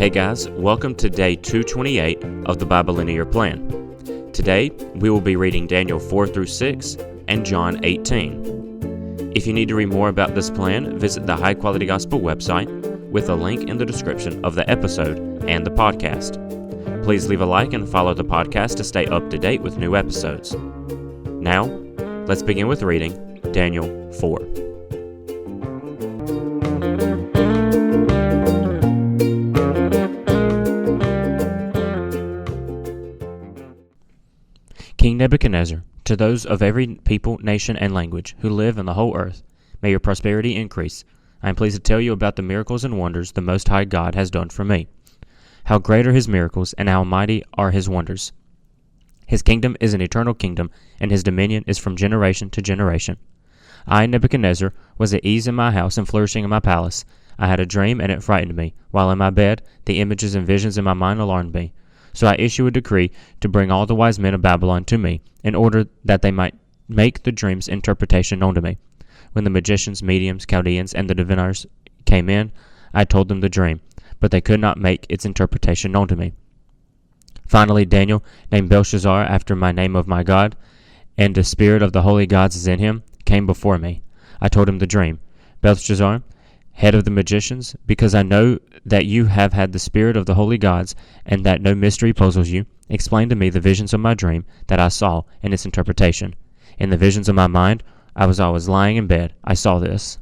Hey guys, welcome to day 228 of the Bible Linear Plan. Today, we will be reading Daniel 4 through 6 and John 18. If you need to read more about this plan, visit the High Quality Gospel website with a link in the description of the episode and the podcast. Please leave a like and follow the podcast to stay up to date with new episodes. Now, let's begin with reading Daniel 4. King Nebuchadnezzar, to those of every people, nation, and language who live in the whole earth, may your prosperity increase. I am pleased to tell you about the miracles and wonders the Most High God has done for me. How great are his miracles, and how mighty are his wonders. His kingdom is an eternal kingdom, and his dominion is from generation to generation. I, Nebuchadnezzar, was at ease in my house and flourishing in my palace. I had a dream, and it frightened me. While in my bed, the images and visions in my mind alarmed me. So I issue a decree to bring all the wise men of Babylon to me, in order that they might make the dream's interpretation known to me. When the magicians, mediums, Chaldeans, and the diviners came in, I told them the dream, but they could not make its interpretation known to me. Finally, Daniel, named Belshazzar after my name of my God, and the spirit of the holy gods is in him, came before me. I told him the dream. Belshazzar, head of the magicians, because I know that you have had the spirit of the holy gods, and that no mystery puzzles you, explain to me the visions of my dream that I saw and its interpretation. In the visions of my mind, I was always lying in bed. I saw this.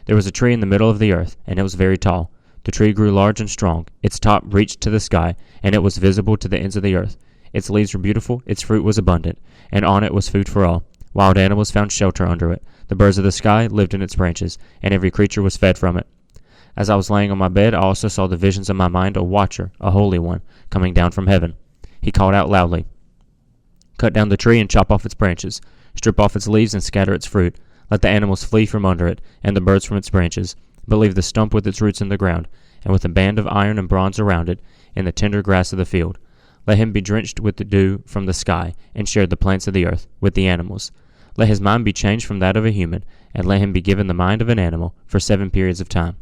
There was a tree in the middle of the earth, and it was very tall. The tree grew large and strong. Its top reached to the sky, and it was visible to the ends of the earth. Its leaves were beautiful, its fruit was abundant, and on it was food for all. Wild animals found shelter under it. The birds of the sky lived in its branches, and every creature was fed from it. As I was laying on my bed, I also saw the visions of my mind, a watcher, a holy one, coming down from heaven. He called out loudly, "Cut down the tree and chop off its branches. Strip off its leaves and scatter its fruit. Let the animals flee from under it, and the birds from its branches. But leave the stump with its roots in the ground, and with a band of iron and bronze around it, in the tender grass of the field. Let him be drenched with the dew from the sky, and share the plants of the earth with the animals. Let his mind be changed from that of a human, and let him be given the mind of an animal for 7 periods of time.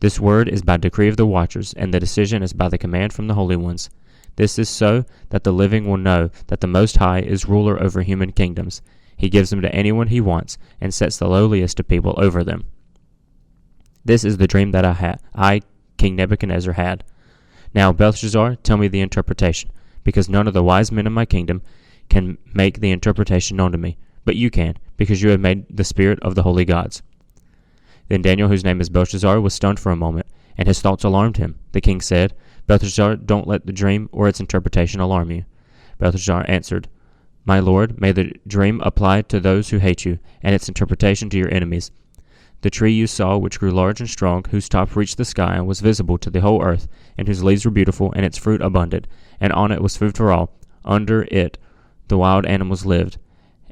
This word is by decree of the watchers, and the decision is by the command from the holy ones. This is so that the living will know that the Most High is ruler over human kingdoms. He gives them to anyone he wants, and sets the lowliest of people over them. This is the dream that I, King Nebuchadnezzar, had. Now, Belshazzar, tell me the interpretation, because none of the wise men in my kingdom can make the interpretation known to me, but you can, because you have made the spirit of the holy gods." Then Daniel, whose name is Belshazzar, was stunned for a moment, and his thoughts alarmed him. The king said, "Belshazzar, don't let the dream or its interpretation alarm you." Belshazzar answered, "My lord, may the dream apply to those who hate you, and its interpretation to your enemies. The tree you saw, which grew large and strong, whose top reached the sky and was visible to the whole earth, and whose leaves were beautiful, and its fruit abundant, and on it was food for all. Under it the wild animals lived,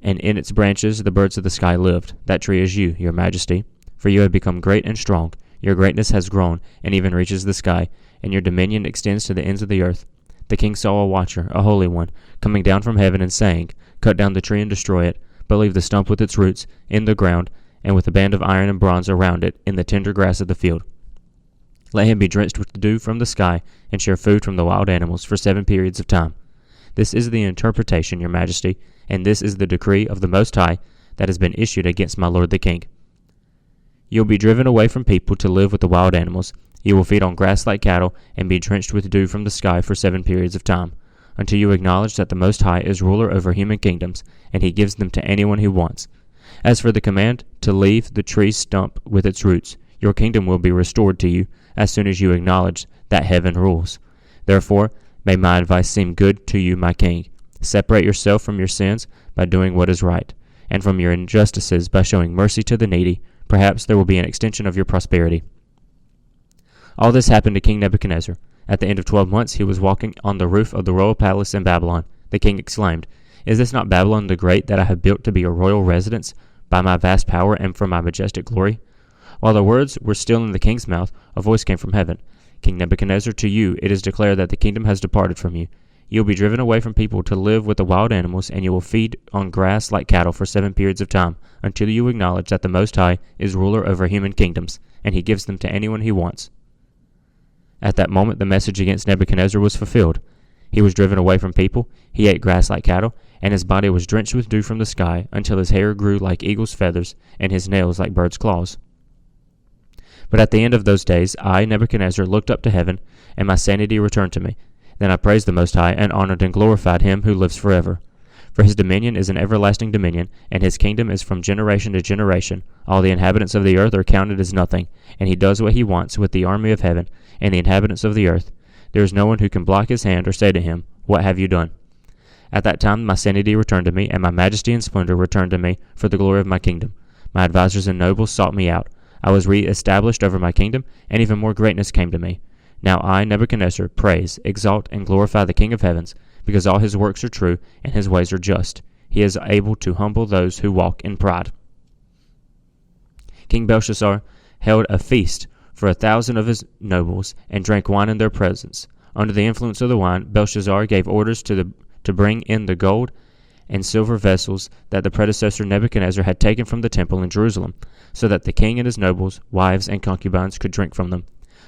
and in its branches the birds of the sky lived. That tree is you, your majesty. For you have become great and strong. Your greatness has grown, and even reaches the sky, and your dominion extends to the ends of the earth." The king saw a watcher, a holy one, coming down from heaven and saying, "Cut down the tree and destroy it, but leave the stump with its roots in the ground, and with a band of iron and bronze around it in the tender grass of the field. Let him be drenched with the dew from the sky, and share food from the wild animals for 7 periods of time. This is the interpretation, your majesty, and this is the decree of the Most High that has been issued against my lord the king. You will be driven away from people to live with the wild animals. You will feed on grass like cattle, and be drenched with dew from the sky for 7 periods of time, until you acknowledge that the Most High is ruler over human kingdoms, and he gives them to anyone he wants. As for the command to leave the tree stump with its roots, your kingdom will be restored to you as soon as you acknowledge that heaven rules. Therefore, may my advice seem good to you, my king. Separate yourself from your sins by doing what is right, and from your injustices by showing mercy to the needy. Perhaps there will be an extension of your prosperity." All this happened to King Nebuchadnezzar. At the end of 12 months, he was walking on the roof of the royal palace in Babylon. The king exclaimed, "Is this not Babylon the Great that I have built to be a royal residence by my vast power and for my majestic glory?" While the words were still in the king's mouth, a voice came from heaven. "King Nebuchadnezzar, to you it is declared that the kingdom has departed from you. You will be driven away from people to live with the wild animals, and you will feed on grass like cattle for 7 periods of time, until you acknowledge that the Most High is ruler over human kingdoms, and he gives them to anyone he wants." At that moment the message against Nebuchadnezzar was fulfilled. He was driven away from people, he ate grass like cattle, and his body was drenched with dew from the sky until his hair grew like eagle's feathers and his nails like birds' claws. But at the end of those days I, Nebuchadnezzar, looked up to heaven, and my sanity returned to me. Then I praised the Most High, and honored and glorified him who lives forever. For his dominion is an everlasting dominion, and his kingdom is from generation to generation. All the inhabitants of the earth are counted as nothing, and he does what he wants with the army of heaven and the inhabitants of the earth. There is no one who can block his hand or say to him, "What have you done?" At that time my sanity returned to me, and my majesty and splendor returned to me for the glory of my kingdom. My advisors and nobles sought me out. I was re-established over my kingdom, and even more greatness came to me. Now I, Nebuchadnezzar, praise, exalt, and glorify the King of heavens, because all his works are true, and his ways are just. He is able to humble those who walk in pride. King Belshazzar held a feast for 1,000 of his nobles, and drank wine in their presence. Under the influence of the wine, Belshazzar gave orders to bring in the gold and silver vessels that the predecessor Nebuchadnezzar had taken from the temple in Jerusalem, so that the king and his nobles, wives, and concubines could drink from them.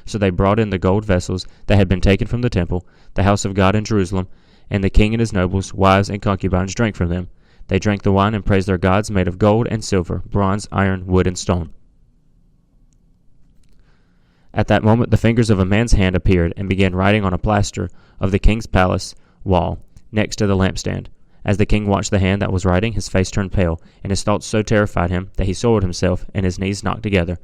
So they brought in the gold vessels that had been taken from the temple, the house of God in Jerusalem, and the king and his nobles, wives, and concubines drank from them. They drank the wine and praised their gods made of gold and silver, bronze, iron, wood, and stone. At that moment the fingers of a man's hand appeared and began writing on a plaster of the king's palace wall, next to the lampstand. As the king watched the hand that was writing, his face turned pale, and his thoughts so terrified him that he soiled himself and his knees knocked together.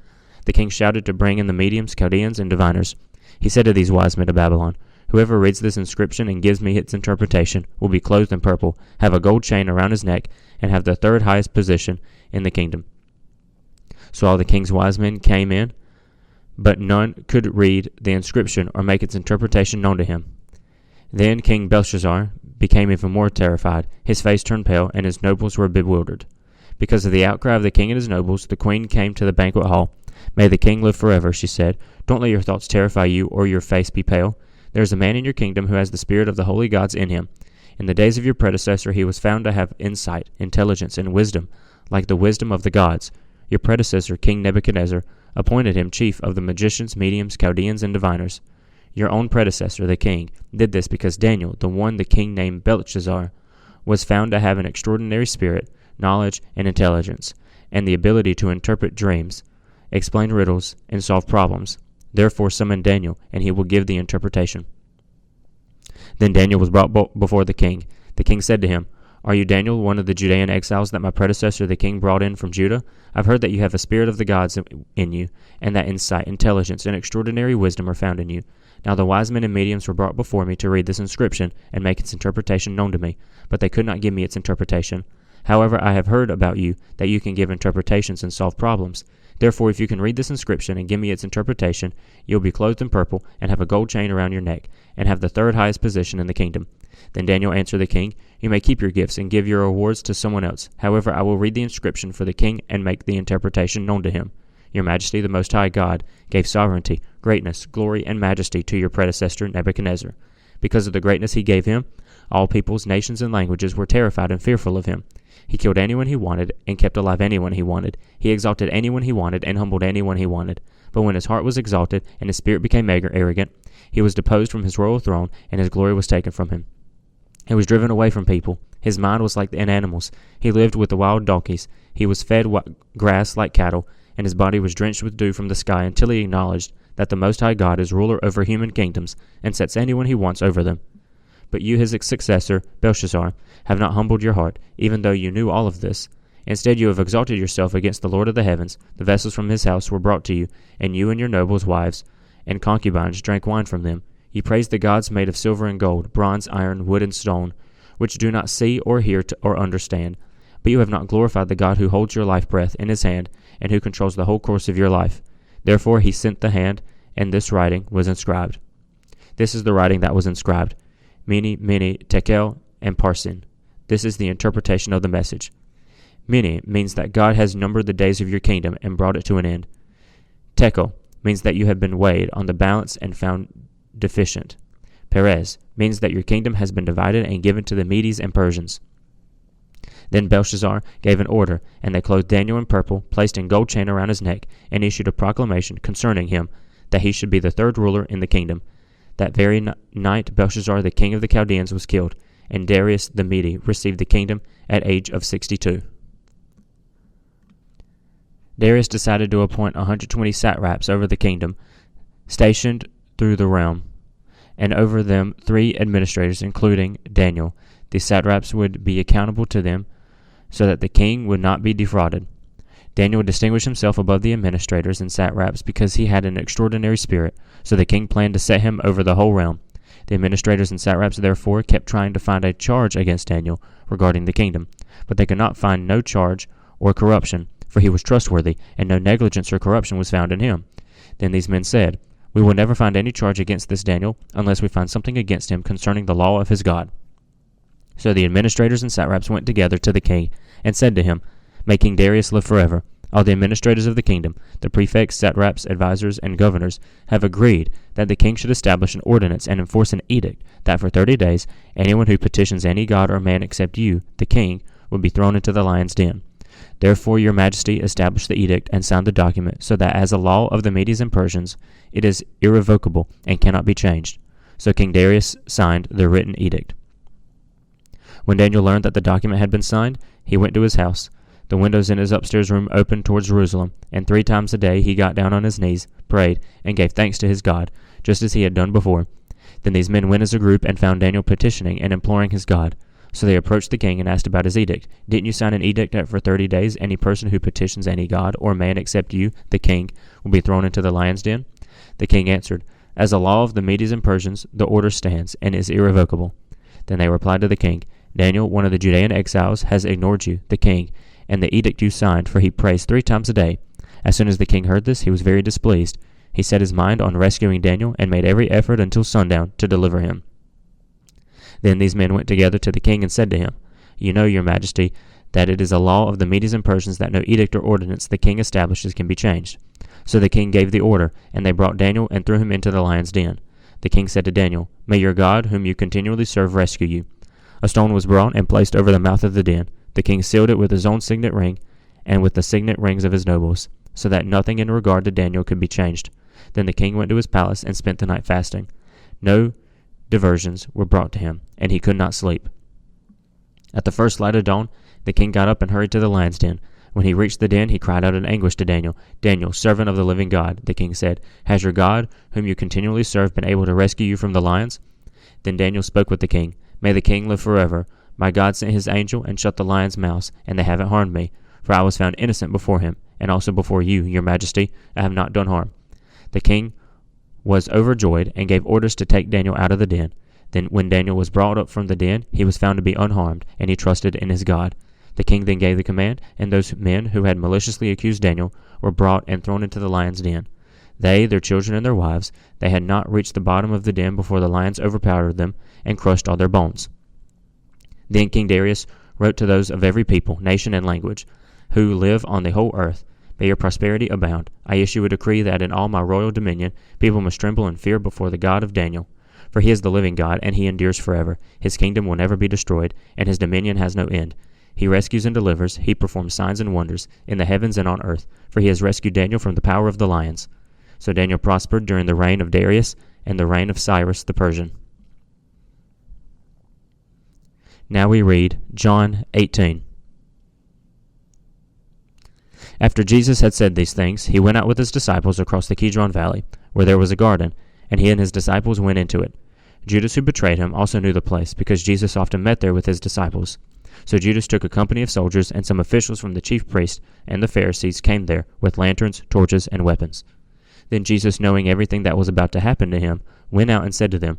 The king shouted to bring in the mediums, Chaldeans, and diviners. He said to these wise men of Babylon, "Whoever reads this inscription and gives me its interpretation will be clothed in purple, have a gold chain around his neck, and have the third highest position in the kingdom." So all the king's wise men came in, but none could read the inscription or make its interpretation known to him. Then King Belshazzar became even more terrified. His face turned pale, and his nobles were bewildered. Because of the outcry of the king and his nobles, the queen came to the banquet hall. "May the king live forever," she said. "Don't let your thoughts terrify you or your face be pale. There is a man in your kingdom who has the spirit of the holy gods in him. In the days of your predecessor he was found to have insight, intelligence, and wisdom, like the wisdom of the gods. Your predecessor, King Nebuchadnezzar, appointed him chief of the magicians, mediums, Chaldeans, and diviners. Your own predecessor, the king, did this because Daniel, the one the king named Belshazzar, was found to have an extraordinary spirit, knowledge, and intelligence, and the ability to interpret dreams, explain riddles, and solve problems. Therefore summon Daniel, and he will give the interpretation." Then Daniel was brought before the king. The king said to him, "Are you Daniel, one of the Judean exiles that my predecessor the king brought in from Judah? I've heard that you have a spirit of the gods in you, and that insight, intelligence, and extraordinary wisdom are found in you. Now the wise men and mediums were brought before me to read this inscription and make its interpretation known to me, but they could not give me its interpretation. However, I have heard about you that you can give interpretations and solve problems. Therefore, if you can read this inscription and give me its interpretation, you will be clothed in purple and have a gold chain around your neck, and have the third highest position in the kingdom." Then Daniel answered the king, "You may keep your gifts and give your rewards to someone else. However, I will read the inscription for the king and make the interpretation known to him. Your majesty, the Most High God, gave sovereignty, greatness, glory, and majesty to your predecessor Nebuchadnezzar. Because of the greatness he gave him, all peoples, nations, and languages were terrified and fearful of him. He killed anyone he wanted and kept alive anyone he wanted. He exalted anyone he wanted and humbled anyone he wanted. But when his heart was exalted and his spirit became arrogant, he was deposed from his royal throne and his glory was taken from him. He was driven away from people. His mind was like an animal's. He lived with the wild donkeys. He was fed grass like cattle, and his body was drenched with dew from the sky until he acknowledged that the Most High God is ruler over human kingdoms and sets anyone he wants over them. But you, his successor, Belshazzar, have not humbled your heart, even though you knew all of this. Instead, you have exalted yourself against the Lord of the heavens. The vessels from his house were brought to you, and you and your nobles' wives and concubines drank wine from them. You praised the gods made of silver and gold, bronze, iron, wood, and stone, which do not see or hear or understand. But you have not glorified the God who holds your life breath in his hand and who controls the whole course of your life. Therefore he sent the hand, and this writing was inscribed." This is the writing that was inscribed: Mene, Mene, Tekel, and Parsin. This is the interpretation of the message. Mene means that God has numbered the days of your kingdom and brought it to an end. Tekel means that you have been weighed on the balance and found deficient. Perez means that your kingdom has been divided and given to the Medes and Persians. Then Belshazzar gave an order, and they clothed Daniel in purple, placed a gold chain around his neck, and issued a proclamation concerning him that he should be the third ruler in the kingdom. That very night Belshazzar, the king of the Chaldeans, was killed, and Darius the Mede received the kingdom at age of 62. Darius decided to appoint 120 satraps over the kingdom, stationed through the realm, and over them 3 administrators, including Daniel. The satraps would be accountable to them, so that the king would not be defrauded. Daniel distinguished himself above the administrators and satraps because he had an extraordinary spirit, so the king planned to set him over the whole realm. The administrators and satraps therefore kept trying to find a charge against Daniel regarding the kingdom, but they could not find no charge or corruption, for he was trustworthy, and no negligence or corruption was found in him. Then these men said, "We will never find any charge against this Daniel, unless we find something against him concerning the law of his God." So the administrators and satraps went together to the king, and said to him, "May King Darius live forever. All the administrators of the kingdom, the prefects, satraps, advisors, and governors, have agreed that the king should establish an ordinance and enforce an edict that for 30 days anyone who petitions any god or man except you, the king, will be thrown into the lion's den. Therefore your majesty establish the edict and sign the document, so that as a law of the Medes and Persians it is irrevocable and cannot be changed." So King Darius signed the written edict. When Daniel learned that the document had been signed, he went to his house. The windows in his upstairs room opened towards Jerusalem, and 3 times a day he got down on his knees, prayed, and gave thanks to his God, just as he had done before. Then these men went as a group and found Daniel petitioning and imploring his God. So they approached the king and asked about his edict. "Didn't you sign an edict that for 30 days any person who petitions any god or man except you, the king, will be thrown into the lion's den?" The king answered, "As a law of the Medes and Persians, the order stands and is irrevocable." Then they replied to the king, "Daniel, one of the Judean exiles, has ignored you, the king, and the edict you signed, for he prays 3 times a day." As soon as the king heard this, he was very displeased. He set his mind on rescuing Daniel and made every effort until sundown to deliver him. Then these men went together to the king and said to him, "You know, your majesty, that it is a law of the Medes and Persians that no edict or ordinance the king establishes can be changed." So the king gave the order, and they brought Daniel and threw him into the lion's den. The king said to Daniel, "May your God, whom you continually serve, rescue you." A stone was brought and placed over the mouth of the den. The king sealed it with his own signet ring and with the signet rings of his nobles, so that nothing in regard to Daniel could be changed. Then the king went to his palace and spent the night fasting. No diversions were brought to him, and he could not sleep. At the first light of dawn, the king got up and hurried to the lion's den. When he reached the den, he cried out in anguish to Daniel. "Daniel, servant of the living God," the king said, "has your God, whom you continually serve, been able to rescue you from the lions?" Then Daniel spoke with the king. "May the king live forever. My God sent his angel and shut the lions' mouths, and they haven't harmed me, for I was found innocent before him, and also before you, your majesty. I have not done harm." The king was overjoyed and gave orders to take Daniel out of the den. Then when Daniel was brought up from the den, he was found to be unharmed, and he trusted in his God. The king then gave the command, and those men who had maliciously accused Daniel were brought and thrown into the lion's den. They, their children, and their wives, they had not reached the bottom of the den before the lions overpowered them and crushed all their bones. Then King Darius wrote to those of every people, nation, and language who live on the whole earth, "May your prosperity abound. I issue a decree that in all my royal dominion people must tremble and fear before the God of Daniel. For he is the living God, and he endures forever. His kingdom will never be destroyed, and his dominion has no end. He rescues and delivers. He performs signs and wonders in the heavens and on earth, for he has rescued Daniel from the power of the lions." So Daniel prospered during the reign of Darius and the reign of Cyrus the Persian. Now we read John 18. After Jesus had said these things, he went out with his disciples across the Kidron Valley, where there was a garden, and he and his disciples went into it. Judas, who betrayed him, also knew the place, because Jesus often met there with his disciples. So Judas took a company of soldiers, and some officials from the chief priests and the Pharisees came there with lanterns, torches, and weapons. Then Jesus, knowing everything that was about to happen to him, went out and said to them,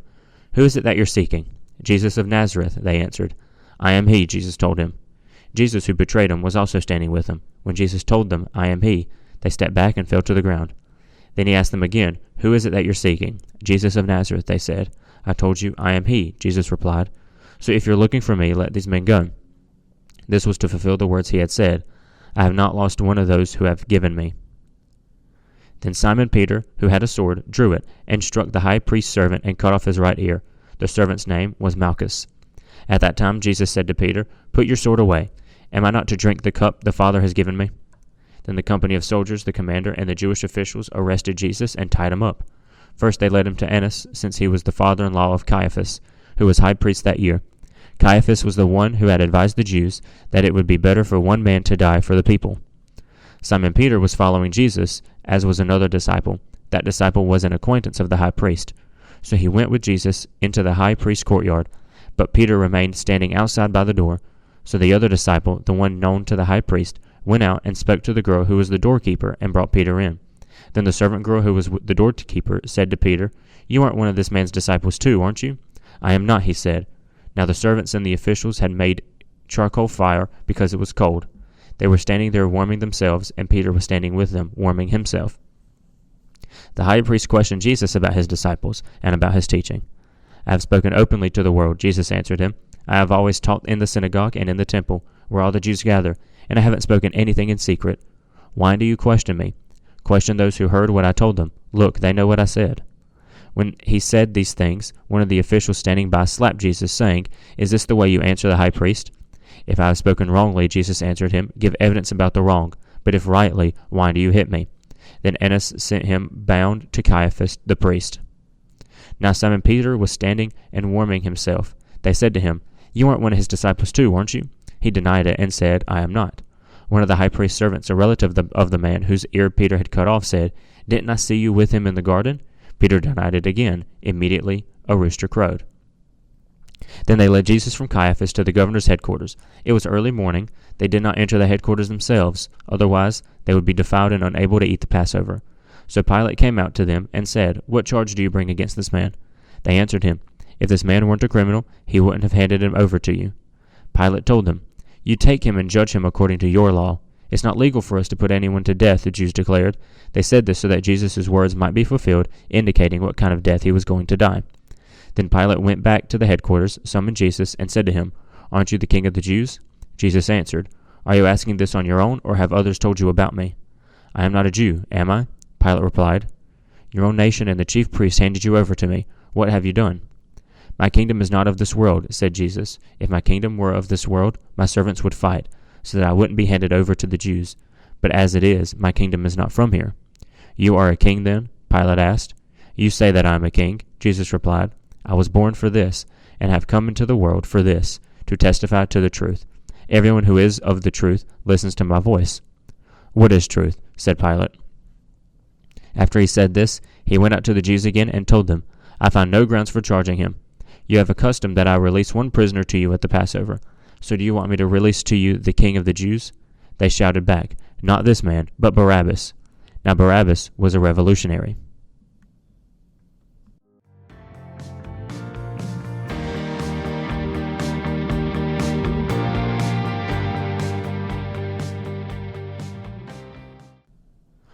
"Who is it that you're seeking?" "Jesus of Nazareth," they answered. "I am he," Jesus told him. Jesus, who betrayed him, was also standing with him. When Jesus told them, "I am he," they stepped back and fell to the ground. Then he asked them again, "Who is it that you're seeking?" "Jesus of Nazareth," they said. "I told you, I am he," Jesus replied. "So if you're looking for me, let these men go." This was to fulfill the words he had said, "I have not lost one of those who have given me." Then Simon Peter, who had a sword, drew it, and struck the high priest's servant and cut off his right ear. The servant's name was Malchus. At that time Jesus said to Peter, "Put your sword away. Am I not to drink the cup the Father has given me?" Then the company of soldiers, the commander, and the Jewish officials arrested Jesus and tied him up. First they led him to Annas, since he was the father-in-law of Caiaphas, who was high priest that year. Caiaphas was the one who had advised the Jews that it would be better for one man to die for the people. Simon Peter was following Jesus, as was another disciple. That disciple was an acquaintance of the high priest. So he went with Jesus into the high priest's courtyard, but Peter remained standing outside by the door. So the other disciple, the one known to the high priest, went out and spoke to the girl who was the doorkeeper and brought Peter in. Then the servant girl who was the doorkeeper said to Peter, "You aren't one of this man's disciples too, aren't you?" "I am not," he said. Now the servants and the officials had made charcoal fire because it was cold. They were standing there warming themselves, and Peter was standing with them, warming himself. The high priest questioned Jesus about his disciples and about his teaching. "I have spoken openly to the world," Jesus answered him. "I have always taught in the synagogue and in the temple, where all the Jews gather, and I haven't spoken anything in secret. Why do you question me? Question those who heard what I told them. Look, they know what I said." When he said these things, one of the officials standing by slapped Jesus, saying, "Is this the way you answer the high priest?" "If I have spoken wrongly," Jesus answered him, "give evidence about the wrong. But if rightly, why do you hit me?" Then Annas sent him bound to Caiaphas the priest. Now Simon Peter was standing and warming himself. They said to him, "You aren't one of his disciples too, aren't you?" He denied it and said, "I am not." One of the high priest's servants, a relative of the man whose ear Peter had cut off, said, "Didn't I see you with him in the garden?" Peter denied it again. Immediately a rooster crowed. Then they led Jesus from Caiaphas to the governor's headquarters. It was early morning. They did not enter the headquarters themselves, otherwise they would be defiled and unable to eat the Passover. So Pilate came out to them and said, "What charge do you bring against this man?" They answered him, "If this man weren't a criminal, he wouldn't have handed him over to you." Pilate told them, "You take him and judge him according to your law. It's not legal for us to put anyone to death," the Jews declared. They said this so that Jesus' words might be fulfilled, indicating what kind of death he was going to die. Then Pilate went back to the headquarters, summoned Jesus, and said to him, "Aren't you the king of the Jews?" Jesus answered, "Are you asking this on your own, or have others told you about me?" "I am not a Jew, am I?" Pilate replied. "Your own nation and the chief priests handed you over to me. What have you done?" "My kingdom is not of this world," said Jesus. "If my kingdom were of this world, my servants would fight, so that I wouldn't be handed over to the Jews. But as it is, my kingdom is not from here." "You are a king then?" Pilate asked. "You say that I am a king," Jesus replied. "I was born for this, and have come into the world for this, to testify to the truth. Everyone who is of the truth listens to my voice." "What is truth?" said Pilate. After he said this, he went out to the Jews again and told them, "I find no grounds for charging him. You have a custom that I release one prisoner to you at the Passover. So do you want me to release to you the king of the Jews?" They shouted back, "Not this man, but Barabbas." Now Barabbas was a revolutionary.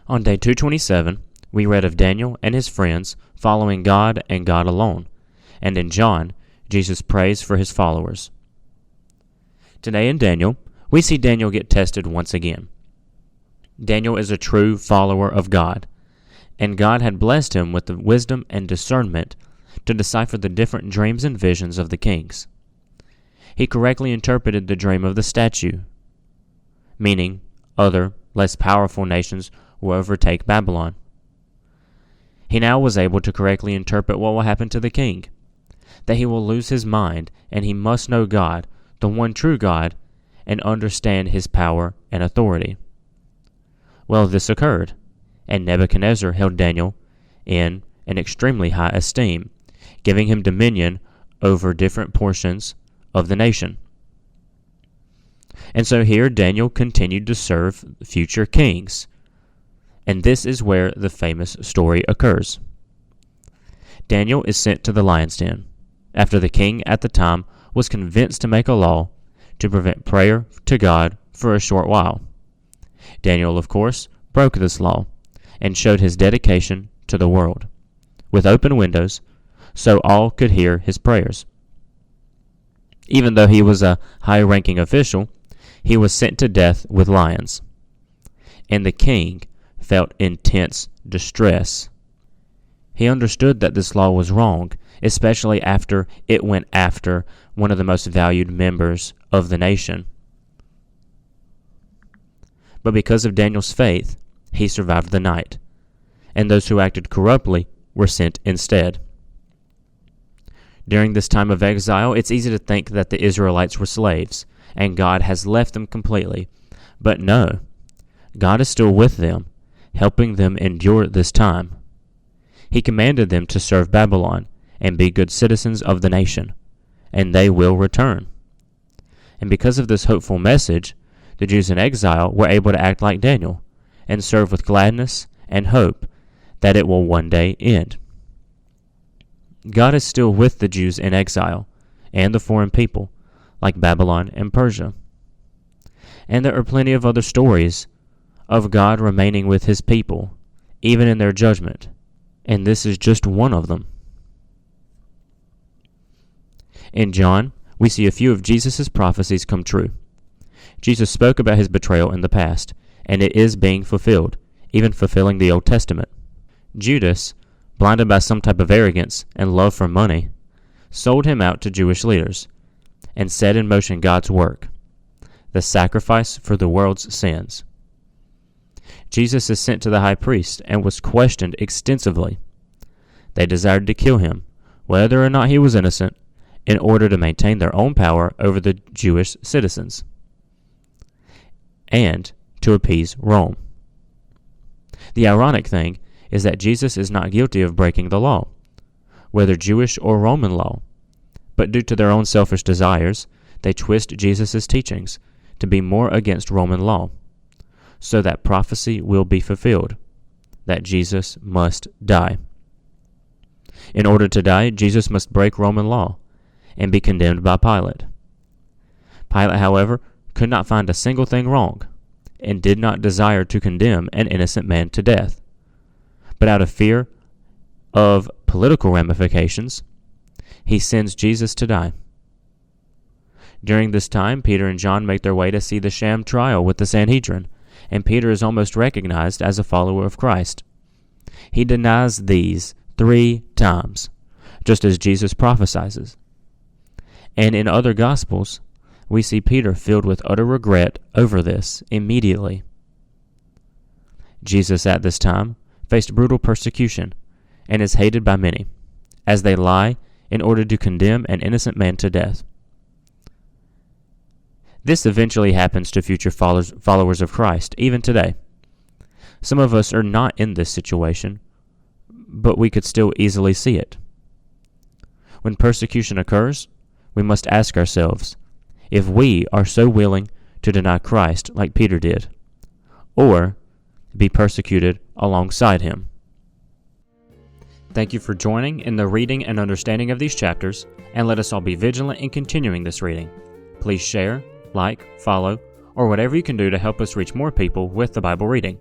On day 227, we read of Daniel and his friends following God and God alone, and in John, Jesus prays for his followers. Today in Daniel, we see Daniel get tested once again. Daniel is a true follower of God, and God had blessed him with the wisdom and discernment to decipher the different dreams and visions of the kings. He correctly interpreted the dream of the statue, meaning other, less powerful nations will overtake Babylon. He now was able to correctly interpret what will happen to the king, that he will lose his mind, and he must know God, the one true God, and understand his power and authority. Well, this occurred, and Nebuchadnezzar held Daniel in an extremely high esteem, giving him dominion over different portions of the nation. And so here Daniel continued to serve future kings, and this is where the famous story occurs. Daniel is sent to the lion's den, after the king at the time was convinced to make a law to prevent prayer to God for a short while. Daniel, of course, broke this law and showed his dedication to the world, with open windows, so all could hear his prayers. Even though he was a high-ranking official, he was sent to death with lions, and the king felt intense distress. He understood that this law was wrong, especially after it went after one of the most valued members of the nation. But because of Daniel's faith, he survived the night, and those who acted corruptly were sent instead. During this time of exile, it's easy to think that the Israelites were slaves, and God has left them completely. But no, God is still with them, helping them endure this time. He commanded them to serve Babylon and be good citizens of the nation, and they will return. And because of this hopeful message, the Jews in exile were able to act like Daniel and serve with gladness and hope that it will one day end. God is still with the Jews in exile and the foreign people, like Babylon and Persia. And there are plenty of other stories of God remaining with his people, even in their judgment, and this is just one of them. In John, we see a few of Jesus' prophecies come true. Jesus spoke about his betrayal in the past, and it is being fulfilled, even fulfilling the Old Testament. Judas, blinded by some type of arrogance and love for money, sold him out to Jewish leaders and set in motion God's work, the sacrifice for the world's sins. Jesus is sent to the high priest and was questioned extensively. They desired to kill him, whether or not he was innocent, in order to maintain their own power over the Jewish citizens and to appease Rome. The ironic thing is that Jesus is not guilty of breaking the law, whether Jewish or Roman law, but due to their own selfish desires, they twist Jesus' teachings to be more against Roman law, so that prophecy will be fulfilled, that Jesus must die. In order to die, Jesus must break Roman law and be condemned by Pilate. Pilate, however, could not find a single thing wrong, and did not desire to condemn an innocent man to death. But out of fear of political ramifications, he sends Jesus to die. During this time, Peter and John make their way to see the sham trial with the Sanhedrin, and Peter is almost recognized as a follower of Christ. He denies these 3 times, just as Jesus prophesies. And in other Gospels, we see Peter filled with utter regret over this immediately. Jesus at this time faced brutal persecution and is hated by many, as they lie in order to condemn an innocent man to death. This eventually happens to future followers of Christ, even today. Some of us are not in this situation, but we could still easily see it. When persecution occurs, we must ask ourselves if we are so willing to deny Christ like Peter did, or be persecuted alongside him. Thank you for joining in the reading and understanding of these chapters, and let us all be vigilant in continuing this reading. Please share, like, follow, or whatever you can do to help us reach more people with the Bible reading.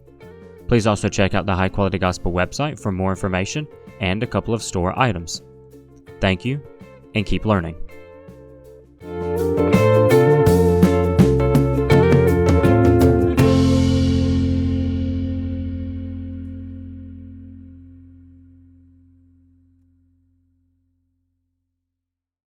Please also check out the High Quality Gospel website for more information and a couple of store items. Thank you, and keep learning.